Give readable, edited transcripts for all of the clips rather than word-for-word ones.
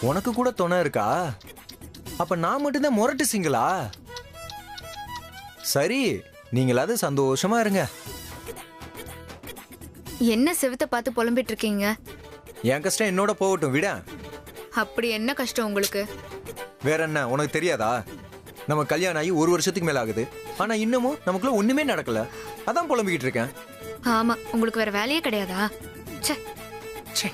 உனக்கு கூட துணை இருக்கா? அப்ப நான் மட்டும்தான் முரட்டு சிங்களா? சரி, நீங்களாவது சந்தோஷமா இருங்க. என்ன செவத்தை பார்த்து புலம்பிட்டு இருக்கீங்க? என் கஷ்டம் என்னோட போகட்டும், விட. அப்படி என்ன கஷ்டம் உங்களுக்கு? வேற என்ன உனக்கு தெரியாதா? நம்ம கல்யாணம் ஆகி 1 வருஷத்துக்கு மேல ஆகுது. ஆனா இன்னமும் நமக்குள்ள ஒண்ணுமே நடக்கல. அதான் புலம்பிக்கிட்டு இருக்கேன். ஆமா, உங்களுக்கு வேற வேலையே கிடையாதா? ச்சே. ச்சே.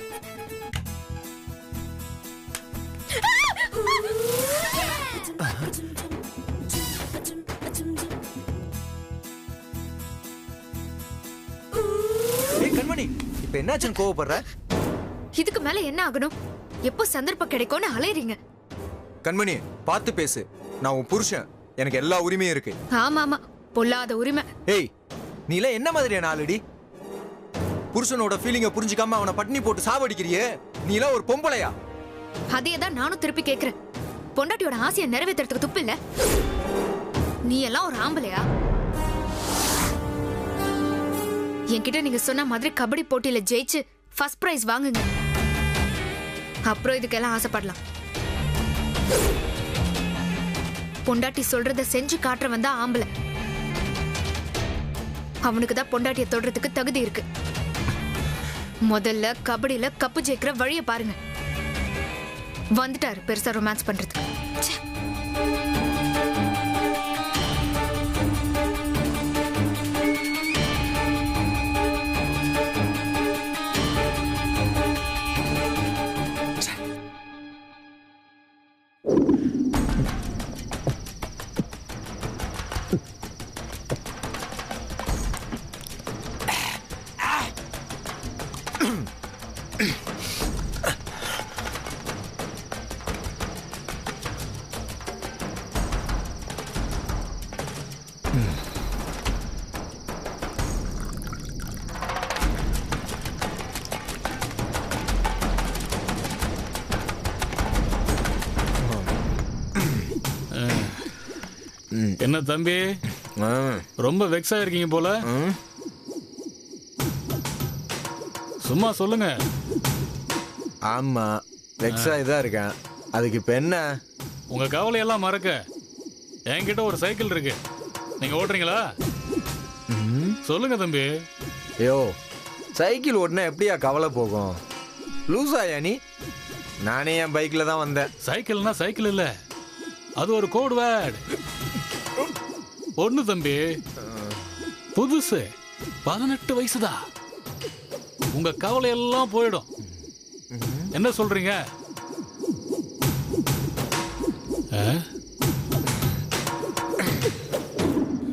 ஏய் கண்மணி, இப்ப என்னாச்சுன்னு கோவப்படுற? இதுக்கு மேல என்ன ஆகணும்? எப்போ சந்தர்ப்பம் கிடைக்கும்னு அலையறீங்க? கண்மணி, பார்த்து பேசு. நான் உன் புருஷன், எனக்கு எல்லா உரிமையும் இருக்கு. ஆமா ஆமா, பொல்லாத உரிமை. ஏய், நீலாம் என்ன மாதிரியான ஆளுடி? புருஷனோட ஃபீலிங்க புரிஞ்சுக்காம அவனை பட்டினி போட்டு சாவடிக்கிறியே, நீலாம் ஒரு பொம்பளையா? அதே தான் நானும் திருப்பி கேக்குறேன். பொண்டாட்டியோட ஆசையை நிறைவேற்றுறதுக்கு துப்பு இல்ல? நீ எல்லாம் ஒரு ஆம்பளையா? என்கிட்ட நீங்க சொன்ன மாதிரி கபடி போட்டியில ஜெயிச்சு ஃபர்ஸ்ட் பிரைஸ் வாங்குங்க. அப்புறம் இதுக்கெல்லாம் ஆசைப்படலாம். பொண்டாட்டி சொல்றத செஞ்சு காட்டுறவன் தான் ஆம்பளை. அவனுக்கு தான் பொண்டாட்டியை தொடுறதுக்கு தகுதி இருக்கு. முதல்ல கபடியில கப்பு ஜெயிக்கிற வழிய பாருங்க. வந்துட்டாரு பெருசா ரொமான்ஸ் பண்றதுக்கு. என்ன தம்பி, ரொம்ப வெக்ஸ் ஆயிருக்கீங்க போல. சும்மா சொல்லுங்க. ஆமா, வெக்ஸ் ஆகிதான் இருக்கேன். அதுக்கு இப்ப என்ன? உங்க கவலையெல்லாம் மறக்க என்கிட்ட ஒரு சைக்கிள் இருக்கு. நீங்க ஓட்டுறீங்களா? சொல்லுங்க தம்பி. ஐயோ, சைக்கிள் ஓட்டினா எப்படியா கவலை போகும்? லூசாயா நீ? நானே என் பைக்ல தான் வந்தேன். சைக்கிள்னா சைக்கிள் இல்ல, அது ஒரு கோட் வேர்டு. ஒண்ணு தம்பி, புதுசு, 18 வயசுதான். உங்க கவலை எல்லாம் போயிடும். என்ன சொல்றீங்க?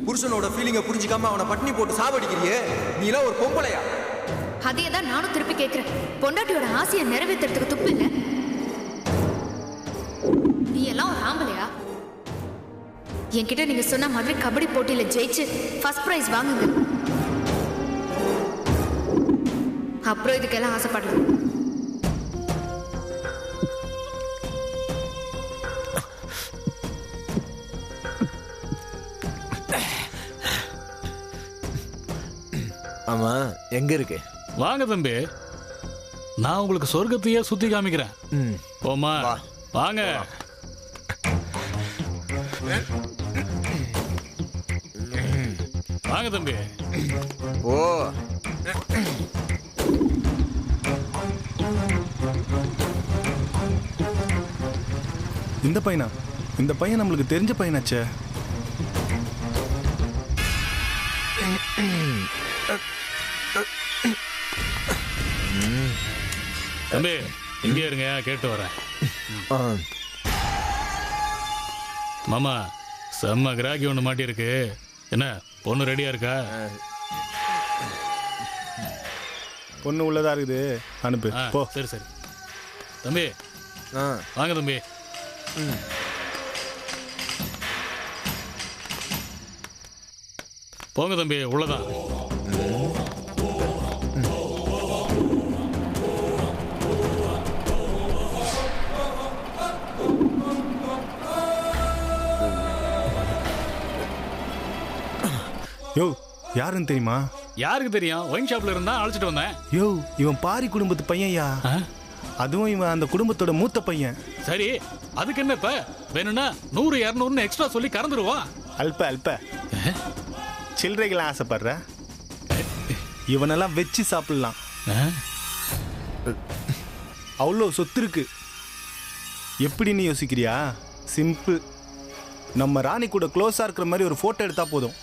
புருஷனோட ஃபீலிங்க புரிஞ்சுக்காம அவனை பட்டினி போட்டு சாவடிக்கிறியே, நீலாம் ஒரு பொம்பளையா? அதே தான் நானும் திருப்பி கேட்கிறேன். பொண்டாட்டியோட ஆசையை நிறைவேற்றுறதுக்கு துப்பு இல்ல? நீ எல்லாம் ஒரு ஆம்பளையா? என்கிட்ட நீங்க சொன்ன மாதிரி கபடி போட்டியில ஜெயிச்சு ஃபர்ஸ்ட் பிரைஸ் வாங்குங்க. அப்புறம் இதுக்கெல்லாம் ஆசைப்படலாம். ஆமா, எங்க இருக்கு? வாங்க தம்பி, நான் உங்களுக்கு சொர்க்கத்தையே சுத்தி காமிக்கிறேன். போமா, வாங்க. வாங்க தம்பி. ஓ, இந்த பையனா? இந்த பையன் நம்மளுக்கு தெரிஞ்ச பையனாச்சே. தம்பி இங்கே இருங்க, கேட்டு வரேன். மாமா, செம்ம கிராக்கி ஒன்று மாட்டியிருக்கு. என்ன பொண்ணு ரெடியா இருக்கா? பொண்ணு உள்ளதா இருக்குது, அனுப்பு போ. சரி சரி தம்பி, வாங்க தம்பி. போங்க தம்பி, உள்ளதான். யோ, யாருன்னு தெரியுமா? யாருக்கு தெரியும்? ஒயின் ஷாப்ல இருந்தா அழைச்சிட்டு வந்தேன். யோ, இவன் பாரி குடும்பத்து பையன்யா. அதுவும் இவன் அந்த குடும்பத்தோட மூத்த பையன். சரி, அதுக்கு என்ன இப்ப? வேணும்னா 100 200 எக்ஸ்ட்ரா சொல்லி கறந்துருவான். அல்ப சில்லறைகள் ஆசைப்படுற? இவனெல்லாம் வச்சு சாப்பிடலாம். அவ்வளோ சொத்து இருக்கு. எப்படின்னு யோசிக்கிறியா? சிம்பிள். நம்ம ராணி கூட க்ளோஸா இருக்கிற மாதிரி ஒரு போட்டோ எடுத்தா போதும்.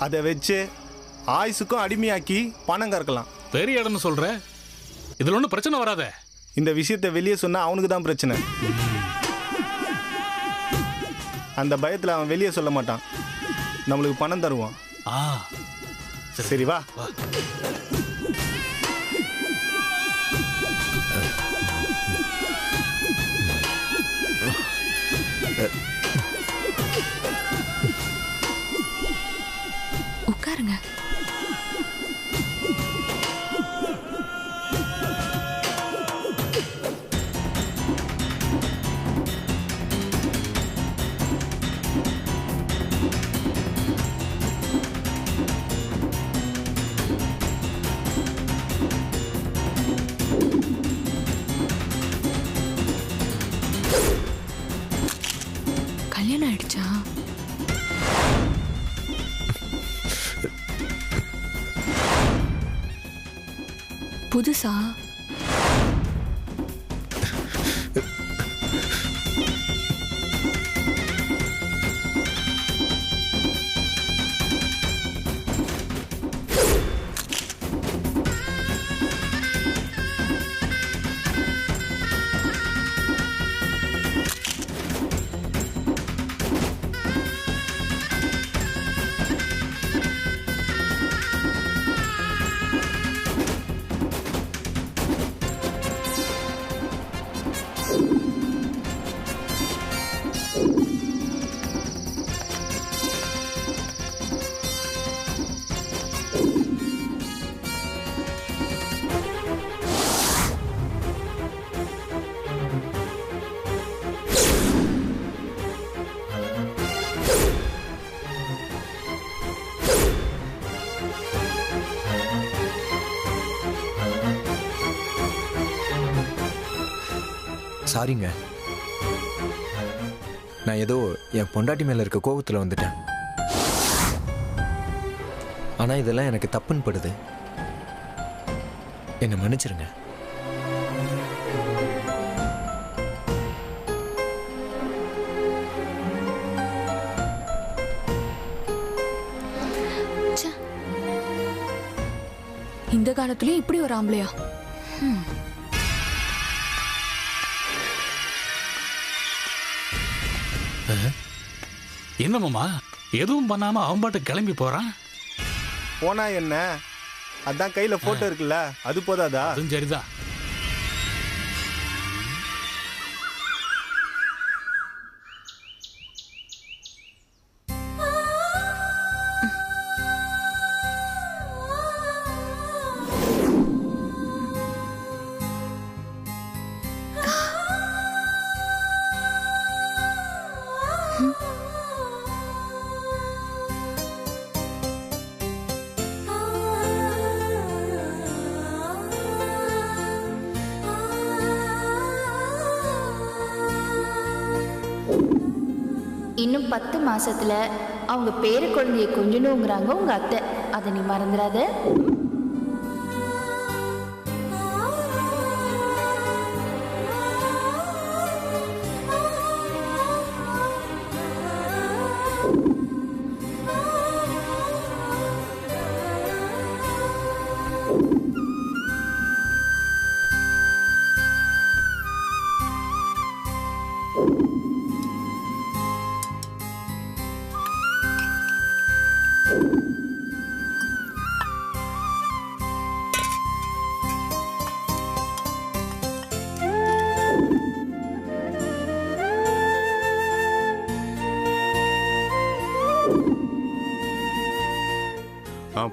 அதை வச்சு ஆயுசுக்கும் அடிமையாக்கி பணம் கறக்கலாம். பெரிய இடம்னு சொல்ற, இதுல ஒன்றும் பிரச்சனை வராதே. இந்த விஷயத்தை வெளியே சொன்னா அவனுக்கு தான் பிரச்சனை. அந்த பயத்தில் அவன் வெளியே சொல்ல மாட்டான். நம்மளுக்கு பணம் தருவான். சரி வா. உட்காருங்க. கல்யாணம் ஆயிடுச்சா? புதுசா? சாரிங்க, நான் ஏதோ என் பொண்டாட்டி மேல இருக்க கோபத்துல வந்துட்டேன். ஆனா இதெல்லாம் எனக்கு தப்புன்னு படுது. என்னை மன்னிச்சிருங்க. இந்த காலத்துலயும் இப்படி ஒரு ஆம்பளையா? என்ன மாமா, எதுவும் பண்ணாம அவன் பாட்டு கிளம்பி போறான். போனா என்ன? அதான் கையில போட்டோ இருக்குல்ல, அது போதாதா? அதுவும் சரிதான். இன்னும் 10 மாசத்துல அவங்க பேர குழந்தைய கொஞ்சணுங்கிறாங்க உங்க அத்தை. அதை நீ மறந்துடாத.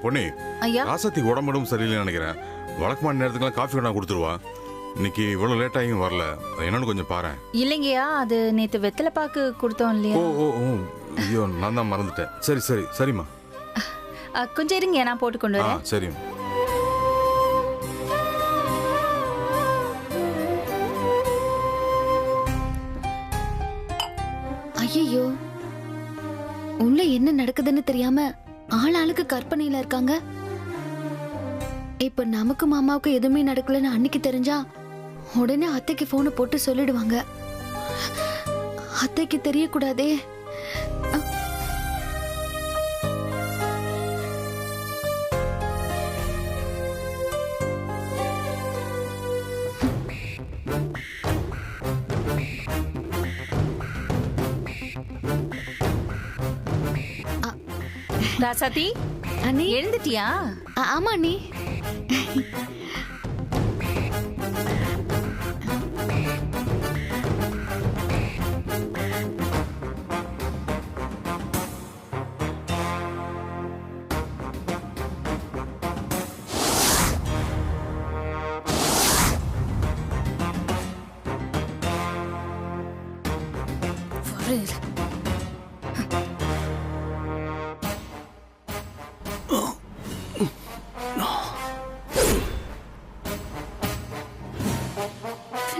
பொன்னி, ஐயா, ராசத்தி உடம்புடும் சரியில்லைன்னு நினைக்கிறேன். வழக்கமான நேரத்துக்குலாம் காஃபி வேணா கொடுத்துருவா. இன்னைக்கு இவ்வளவு லேட் ஆகியும் வரல. என்னன்னு கொஞ்சம் பாரு. இல்லைங்கய்யா, அது நேத்து வெத்தலை பாக்கு கொடுத்தோம் இல்லையா? ஓ ஓ ஓ, ஐயோ நான் தான் மறந்துட்டேன். சரி சரி சரிம்மா. கொஞ்சம் இருங்க, நான் போட்டு கொண்டு வரேன். சரிம்மா. ஐயோ, உள்ள என்ன நடக்குதுன்னு தெரியாம ஆளாளுக்கு கற்பனையில இருக்காங்க. இப்ப நமக்கு மாமாவுக்கு எதுவுமே நடக்கலன்னு அன்னைக்கு தெரிஞ்சா உடனே அத்தைக்கு போனை போட்டு சொல்லிடுவாங்க. அத்தைக்கு தெரியக்கூடாதே. ராசாத்தி, அண்ணி எழுந்துட்டியா? ஆமா அண்ணி.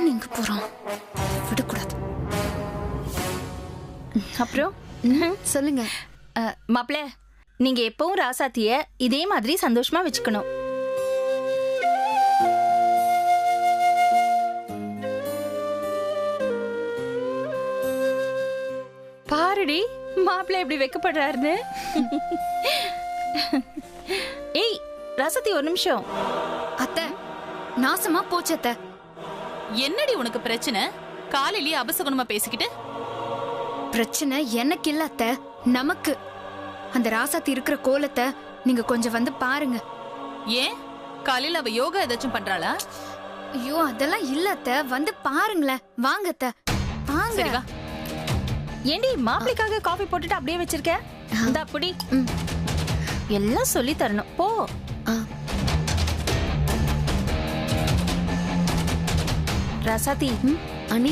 நீங்க போறோம், விடக்கூடாது. அப்புறம் சொல்லுங்க. மாப்பிள்ள, நீங்க எப்பவும் ராசாத்திய இதே மாதிரி சந்தோஷமா வச்சுக்கணும். பாருடி மாப்பிள்ள எப்படி வெக்கப்படுறாருன்னு. ஏய் ராசாத்தி, ஒரு நிமிஷம். அத்தை, நாசமா போச்சு அத்தை. என்னடி உனக்கு பிரச்சனை? காலையிலேயே அபசகுணமா பேசிக்கிட்டு. பிரச்சனை எனக்கு இல்ல அத்தை, நமக்கு. அந்த ராசாத்தி இருக்கிற கோலத்தை நீங்க கொஞ்சம் வந்து பாருங்க. ஏன் காலையில அவ யோகா ஏதாச்சும் பண்றாளா? ஐயோ அதெல்லாம் இல்ல அத்தை, வந்து பாருங்களேன். வாங்க அத்தை, வாங்க. சரி வா. ஏண்டி மாப்பிளைக்காக காஃபி போட்டுட்டு அப்படியே வச்சிருக்க? இந்த அப்படி எல்லாம் சொல்லி தரணும். போ. ராசாத்தி, அண்ணி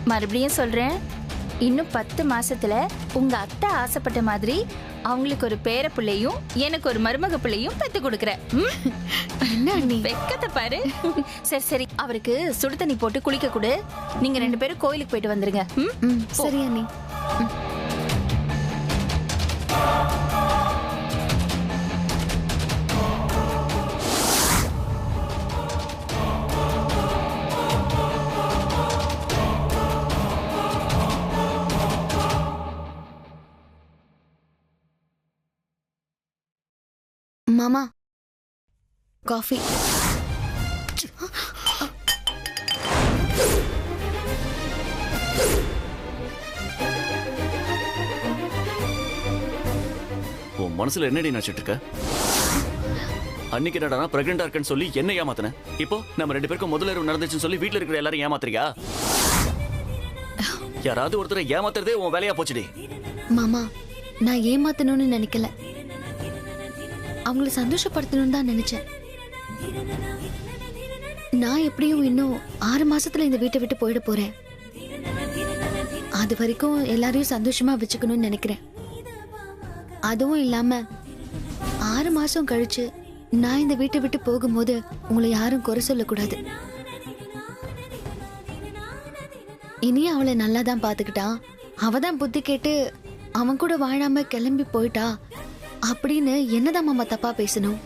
மறுபடியும் சொல்றேன், இன்னும் 10 மாசத்துல உங்க அத்தை ஆசைப்பட்ட மாதிரி அவங்களுக்கு ஒரு பேர பிள்ளையும் எனக்கு ஒரு மருமக பிள்ளையும் பெத்து கொடுக்குறேன். என்ன அண்ணி வெக்கத்தை பாரு. சரி சரி, அவருக்கு சுடு தண்ணி போட்டு குளிக்க கொடு. நீங்க 2 பேரும் கோயிலுக்கு போயிட்டு வந்துருங்க. சரி அண்ணி. மாமா, காஃபி. உன் மனசுல என்னடி நினைச்சிட்டு இருக்க? அன்னைக்கு என்னடா பிரெக்னெண்டா இருக்கேன்னு சொல்லி என்ன ஏமாத்தின? இப்போ நம்ம 2 பேருக்கும் முதல்ல நடந்துச்சுன்னு சொல்லி வீட்டுல இருக்கிற எல்லாரும் ஏமாத்துறியா? யாராவது ஒருத்தரை ஏமாத்துறதே உன் வேலையா போச்சுடி. மாமா, நான் ஏமாத்தணும்னு நினைக்கல, அவங்கள சந்தோஷப்படுத்தணும்னு தான் நினைச்சேன். நான் எப்படியும் இன்னும் 6 மாசத்துல இந்த வீட்டை விட்டு போயிட போறேன். அது வரைக்கும் எல்லாரையும் சந்தோஷமா வச்சுக்கணும்னு நினைக்கிறேன். அதுவும் இல்லாம 6 மாசம் கழிச்சு நான் இந்த வீட்டை விட்டு போகும்போது உங்களை யாரும் குறை சொல்லக்கூடாது. இனியும் அவளை நல்லா தான் பாத்துக்கிட்டா, அவதான் புத்தி கேட்டு அவன் கூட வாழாம கிளம்பி போயிட்டா அப்படின்னு என்னதான் மாமா தப்பா பேசணும்?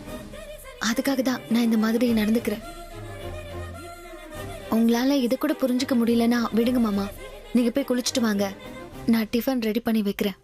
அதுக்காக தான் நான் இந்த மாதிரி நடந்துக்கிறேன். உங்களால இதை கூட புரிஞ்சுக்க முடியலன்னா விடுங்க மாமா, நீங்க போய் குளிச்சுட்டு வாங்க, நான் டிஃபன் ரெடி பண்ணி வைக்கிறேன்.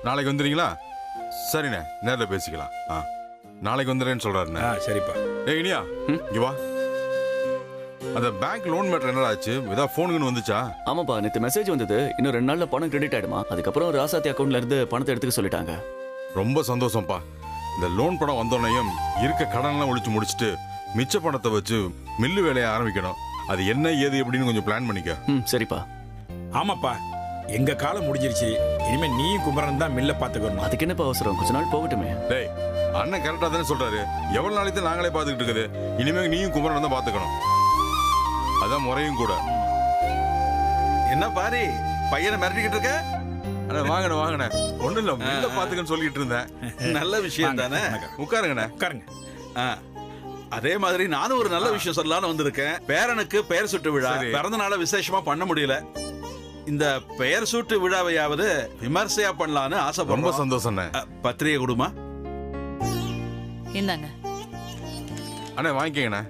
நாளைக்கு வந்துடுறீங்களா? சரிண்ணே, நேரில் பேசிக்கலாம். நாளைக்கு வந்துடுறேன்னு சொல்றாருண்ணே. சரிப்பா. இனியா இங்க வா. அந்த பேங்க் லோன் மேட்டர் என்னடா ஆச்சு? ஏதாவது ஃபோனுக்குன்னு வந்துச்சா? ஆமாப்பா, நேற்று மெசேஜ் வந்தது. இன்னும் 2 நாள்ல பணம் கிரெடிட் ஆயிடுமா. அதுக்கப்புறம் ராசாத்தி அக்கௌண்ட்ல இருந்து பணத்தை எடுத்துக்க சொல்லிட்டாங்க. ரொம்ப சந்தோஷம்ப்பா. இந்த லோன் பணம் வந்தோடனையும் இருக்க கடன்லாம் ஒழிச்சு முடிச்சுட்டு மிச்ச பணத்தை வச்சு மில்லு வேலையை ஆரம்பிக்கணும். அது என்ன ஏது எப்படின்னு கொஞ்சம் பிளான் பண்ணிக்க. சரிப்பா. ஆமாப்பா, எங்க காலம் முடிஞ்சிருச்சு. இனிமே நீயும் குமரன் தான் மில்ல பாத்துக்கணும். அதுக்கு என்னப்பா அவசரம்? கொஞ்ச நாள் போகட்டுமே. டேய், அண்ணன் கரெக்டா தானே சொல்றாரு. எவ்வளவு நாளைக்கு நாங்களே பாத்துக்கிட்டு இருக்குது. இனிமே நீயும் குமரன் தான் பாத்துக்கணும். அதான் முறையும் கூட. என்ன பாரு பையனை மிரட்டிக்கிட்டு இருக்க? அண்ணா வாங்கண்ணே வாங்கண்ணே. ஒண்ணும் இல்ல மில்ல பாத்துக்கன்னு சொல்லிட்டு இருந்தேன். நல்ல விஷயம் தானே. உட்காருங்கண்ணே. உட்காருங்க. அதே மாதிரி நானும் ஒரு நல்ல விஷயம் சொல்லலாம்னு வந்திருக்கேன். பேரனுக்கு பெயர் சுட்டு விழா, பிறந்த நாள விசேஷமா பண்ண முடியல. இந்த பெயர் சூட்டு விழாவையாவது விமர்சையா பண்ணலான்னு ஆசைப்படுறோம். ரொம்ப சந்தோஷம். பத்திரிகை கொடுமா. இந்தாங்க. அண்ணே வாங்கிக்கங்கண்ணே.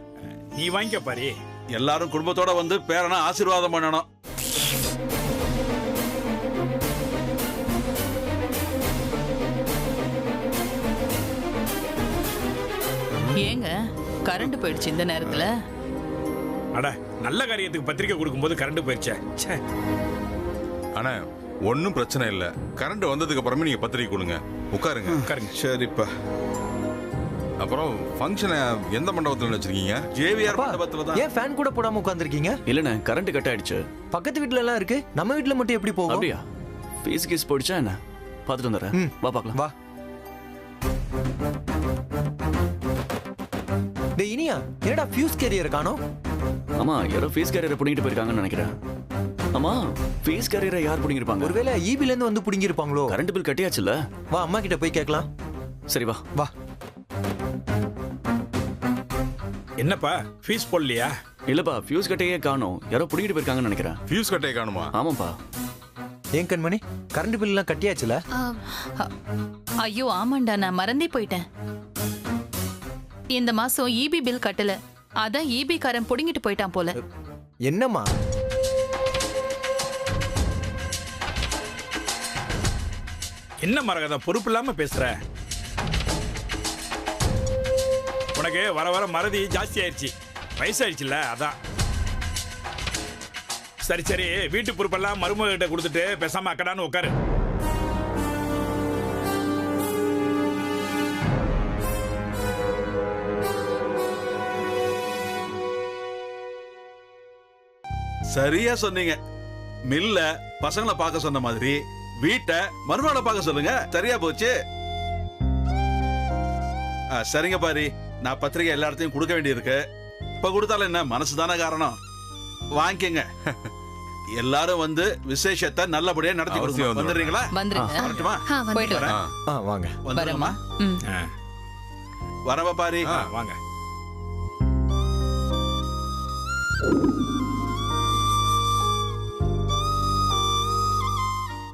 நீ வாங்கிக்க பாரு. எல்லாரும் குடும்பத்தோட வந்து பேரனை ஆசீர்வாதம் பண்ணணும். ஏங்க கரண்ட் போயிடுச்சு இந்த நேரத்துல? அட நல்ல காரியத்துக்கு பத்திரிக்கை கொடுக்கும்போது கரண்ட் போயிடுச்சே. அண்ணே ஒன்னும் பிரச்சனை இல்ல. கரண்ட் வந்ததுக்கு அப்புறமே நீங்க பத்திரிக்கை கொடுங்க. உட்காருங்க. உட்காருங்க. சரிப்பா. அப்புறம் ஃபங்க்ஷனை எந்த மண்டபத்துல வச்சிருக்கீங்க? ஜேவிஆர் மண்டபத்துல தான். ஏன் ஃபேன் கூட போடாம உட்கார்ந்திருக்கீங்க? இல்லண்ணே கரண்ட் கட் ஆயிடுச்சு. பக்கத்து வீட்ல எல்லாம் இருக்கு, நம்ம வீட்ல மட்டும் எப்படி போகும்? அப்படியா? ஃபீஸ் கீஸ் போயிடுச்சா என்ன? பார்த்துட்டு வந்துடுறேன். வா பார்க்கலாம். வா. டேய் இனியா, என்னடா ஃபியூஸ் கேரியர் காணோம்? ஆமா யாரோ ஃபீஸ் கேரியரை புடிங்கிட்டு போயிருக்காங்கன்னு நினைக்கிறேன். ஆமா ஃபீஸ் கேரியரை யார் புடிங்கிருப்பாங்க? ஒருவேளை ஈபில இருந்து வந்து புடிங்கிருப்பாங்களோ? Current bill கட்டியாச்சுல்ல? வா அம்மா கிட்ட போய் கேட்கலாம். சரி வா வா. என்னப்பா ஃபீஸ் போடலையா? இல்லப்பா ஃபியூஸ் கட்டையே காணோம். யாரோ புடிங்கிட்டு போயிருக்காங்கன்னு நினைக்கிறேன். ஃபியூஸ் கட்டையே காணுமா? ஆமாப்பா. ஏன் கண்மணி கரண்ட் பில் எல்லாம் கட்டியாச்சுல? ஐயோ ஆமாண்டா, நான் மறந்தே போயிட்டேன். இந்த மாசம் ஈபி பில் கட்டல, அதான் ஈபி காரன் புடிங்கிட்டு போயிட்டான் போல. என்னம்மா என்ன மரகதா பொறுப்பு இல்லாம பேசுற? உனக்கு வர வர மறதி ஜாஸ்தி ஆயிடுச்சு, வயசாயிடுச்சுல்ல அதான். சரி சரி, வீட்டு பொறுப்பெல்லாம் மருமக கிட்ட கொடுத்துட்டு பேசாம அக்கடான்னு உட்காரு. சரியா சொன்னீங்க. மில்ல பசங்களை பார்க்க சொன்ன மாதிரி வீட்டை மருமகளை பார்க்க சொல்லுங்க. சரியா போச்சு. சரிங்க பாரி, நான் பத்திரிகை எல்லா இடத்தையும் கொடுக்க வேண்டியிருக்கு. இப்ப கொடுத்தாலும் என்ன, மனசுதானே காரணம். வாங்கிக்கங்க. எல்லாரும் வந்து விசேஷத்தை நல்லபடியா நடத்தி கொடுங்க. வந்துடுறீங்களா? வரட்டுமா? போயிட்டு வரேன். வாங்க. வந்துடுமா? வரவா பாரி. வாங்க.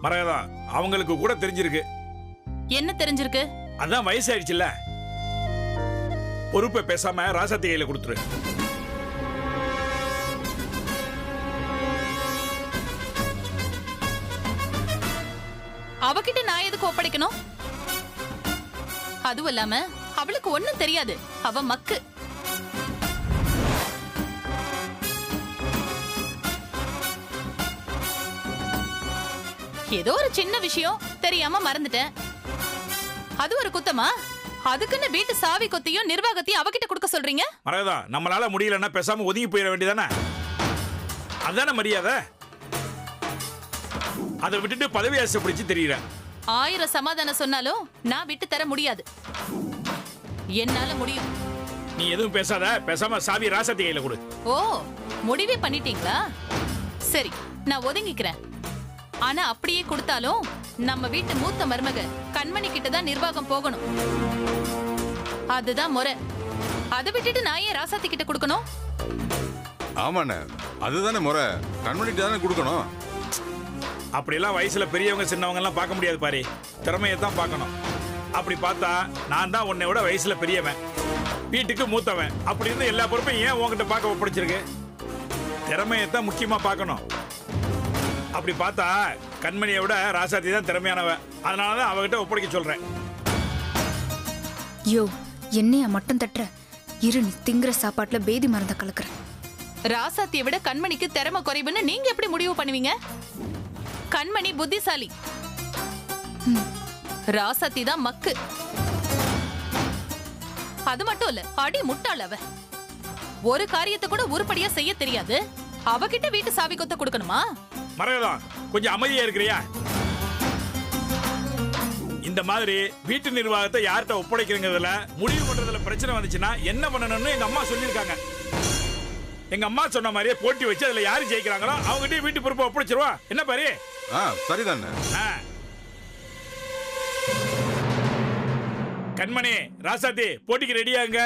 மரகதா அவங்களுக்கு கூட தெரிஞ்சிருக்கு. என்ன தெரிஞ்சிருக்கு? அதான் வயசாயிடுச்சுல்ல, பொறுப்பை பேசாம ராசாத்தி கையில கொடுத்துரு. அவகிட்ட நான் எதுக்கு ஒப்படைக்கணும்? அதுவும் இல்லாம அவளுக்கு ஒண்ணும் தெரியாது, அவ மக்கு. ஏதோ ஒரு சின்ன விஷயம் தெரியாம மறந்துட்டேன், அது ஒரு குத்தமா? அதுக்குன்னு வீட்டு சாவி கொத்தியும் நிர்வாகத்தையும் அவகிட்ட கொடுக்க சொல்றீங்க? மரகதா நம்மளால முடியலன்னா பேசாம ஒதுங்கி போயிட வேண்டியதானே? அதான மரியாதை. அதை விட்டுட்டு பதவி ஆசை பிடிச்சு தெரியற. 1000 சமாதானம் சொன்னாலும் நான் விட்டு தர முடியாது. என்னால முடியும். நீ எதுவும் பேசாத, பேசாம சாவி ராசாத்தி கையில கொடு. ஓ முடிவே பண்ணிட்டீங்களா? சரி நான் ஒதுங்கிக்கிறேன். ஆனா அப்படியே கொடுத்தாலும் நம்ம வீட்டு மூத்த மருமக கண்மணி கிட்ட தான் நிர்வாகம் போகணும். அதுதான் முறை. அதை விட்டுட்டு நான் ஏன் ராசாத்தி கிட்ட கொடுக்கணும்? ஆமாண்ணே அதுதானே முறை. கண்மணிட்டு தானே கொடுக்கணும். அப்படியெல்லாம் வயசுல பெரியவங்க சின்னவங்க எல்லாம் பார்க்க முடியாது பாரு, திறமையை தான் பார்க்கணும். அப்படி பார்த்தா நான் தான் உன்னை விட வயசுல பெரியவன், வீட்டுக்கு மூத்தவன். அப்படி இருந்து எல்லா பொறுப்பையும் ஏன் உங்ககிட்ட பார்க்க ஒப்படைச்சிருக்கு? திறமையை தான் முக்கியமா பார்க்கணும். அப்படி பார்த்தா கண்மணியை விட ராசாத்தி தான் திறமையானவ. அதனாலதான் அவகிட்ட ஒப்படைக்க சொல்றேன். யோ என்னையா மட்டும் தட்டுற? இரு, நீ திங்கிற சாப்பாட்டுல பேதி மருந்த கலக்குற. ராசாத்தியை விட கண்மணிக்கு திறமை குறைவுன்னு நீங்க எப்படி முடிவு பண்ணுவீங்க? கண்மணி புத்திசாலி, ராசாத்தி தான் மக்கு. அது மட்டும் இல்ல, அடி முட்டாள் அவ. ஒரு காரியத்தை கூட உருப்படியா செய்ய தெரியாது, அவகிட்ட வீட்டு சாவி கொத்த கொடுக்கணுமா? மரகதா கொஞ்சம் அமைதியா இருக்கிறியா? இந்த மாதிரி வீட்டு நிர்வாகத்தை யார்கிட்ட ஒப்படைக்கிறதுல முடிவு பண்றதுல பிரச்சனை வந்துச்சுன்னா என்ன பண்ணணும்னு எங்க அம்மா சொல்லியிருக்காங்க. எங்க அம்மா சொன்ன மாதிரியே போட்டி வச்சு அதுல யாரு ஜெயிக்கிறாங்களோ அவங்ககிட்ட வீட்டு பொறுப்பை ஒப்படைச்சிருவா. என்ன பாரு? சரிதானே. கண்மணி, ராசாத்தி போட்டிக்கு ரெடியாங்க.